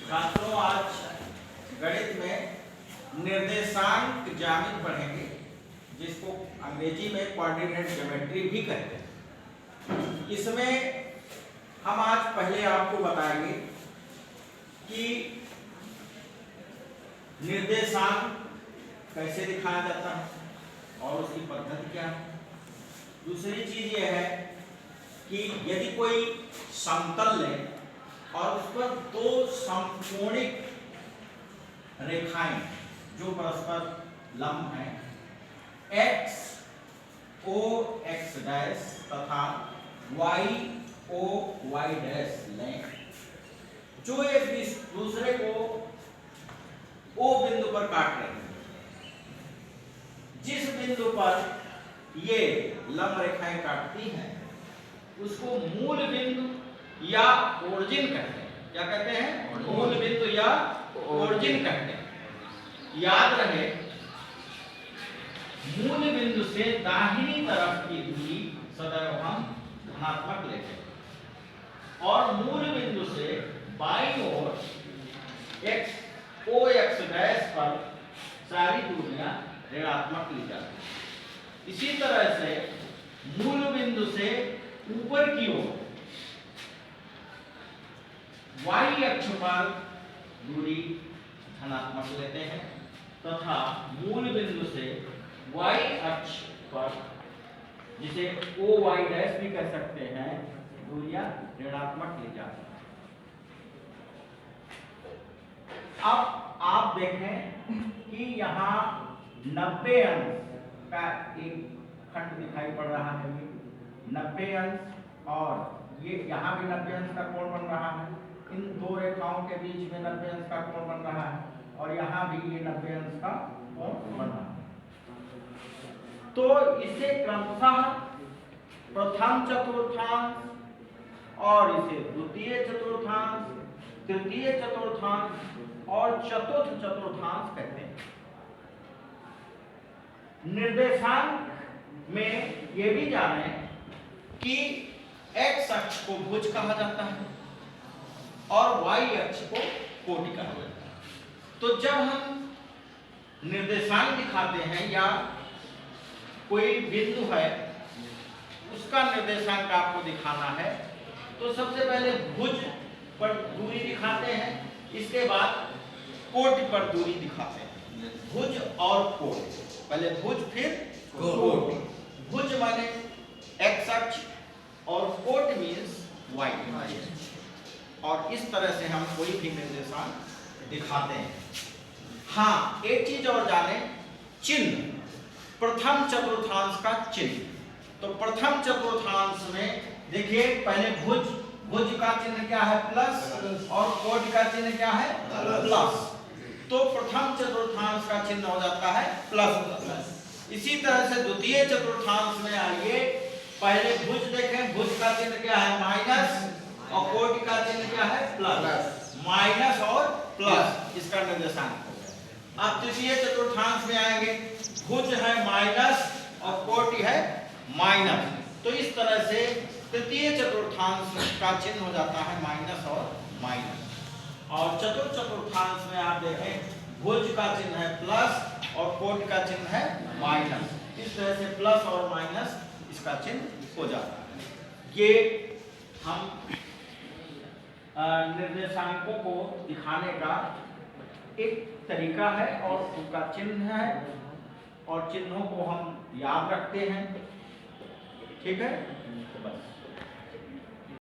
छात्रों, आज गणित में निर्देशांक ज्यामिति पढ़ेंगे, जिसको अंग्रेजी में कोऑर्डिनेट ज्योमेट्री भी कहते हैं। इसमें हम आज पहले आपको बताएंगे कि निर्देशांक कैसे दिखाया जाता है और उसकी पद्धति क्या है। दूसरी चीज यह है कि यदि कोई समतल ले और उस पर दो समकोणिक रेखाएं जो परस्पर लंब हैं, x o x डैश तथा y o y डैश लें, जो एक दूसरे को O बिंदु पर काट रहे हैं। जिस बिंदु पर ये लंब रेखाएं काटती हैं उसको मूल बिंदु या ओरिजिन कहते हैं। क्या कहते हैं? मूल बिंदु या ओरिजिन कहते हैं। याद रहे, मूल बिंदु से दाहिनी तरफ की दूरी सदैव हम धनात्मक लेते हैं और मूल बिंदु से बाईं ओर x o x डैश पर सारी दूरियां ऋणात्मक ली जाती हैं। इसी तरह से मूल बिंदु से ऊपर की ओर y अक्ष पर दूरी धनात्मक लेते हैं तथा मूल बिंदु से y अक्ष पर, जिसे o y डैश भी कह सकते हैं, दूरियां ऋणात्मक ली जाती हैं। अब आप देखें कि यहाँ 90 अंश का एक खंड दिखाई पड़ रहा है। 90 अंश और ये यहाँ भी 90 अंश का कोण बन रहा है। इन दो रेखाओं के बीच में 90 अंश का कोण बन रहा है और यहाँ भी ये 90 अंश का कोण बन रहा है। तो इसे क्रमशः प्रथम चतुर्थांश और इसे द्वितीय चतुर्थांश, तृतीय चतुर्थांश और चतुर्थ चतुर्थांश कहते हैं। निर्देशांक में ये भी जाने कि x अक्ष को भुज कहा जाता है और y अक्ष को कोटि कहा जाता है। तो जब हम निर्देशांक दिखाते हैं या कोई बिंदु है उसका निर्देशांक आपको दिखाना है, तो सबसे पहले भुज पर दूरी दिखाते हैं, इसके बाद कोटि पर दूरी दिखाते हैं। भुज और कोटि, पहले भुज फिर कोटि। भुज माने x अक्ष और कोटि मीन्स y अक्ष। और इस तरह से हम कोई भी निर्देशांक दिखाते हैं। हाँ, एक चीज और जाने, चिन्ह, प्रथम चतुर्थांश का चिन्ह। तो प्रथम चतुर्थांश में देखिए, पहले भुज, भुज का चिन्ह क्या है? प्लस, और कोटि का चिन्ह क्या है? प्लस। तो प्रथम चतुर्थांश का चिन्ह हो जाता है प्लस। इसी तरह से द्वितीय चतुर्थांश में आइए, पहले भुज देखें, भुज का चिन्ह क्या है? माइनस, और कोटि का चिन्ह क्या है? प्लस। माइनस और प्लस, इसका निर्देशांक हो गया। अब तृतीय चतुर्थांश में आएंगे, भुज है माइनस और कोटि है माइनस। तो इस तरह से तृतीय चतुर्थांश का चिन्ह हो जाता है माइनस और माइनस। और चतुर्थ चतुर्थांश में आप देखें, भुज का चिन्ह है प्लस और कोटि का चिन्ह है माइनस। इस तरह से प्लस और माइनस इसका चिन्ह हो जाता है। ये हम निर्देशांकों को दिखाने का एक तरीका है और उनका चिन्ह है, और चिन्हों को हम याद रखते हैं। ठीक है, तो बस।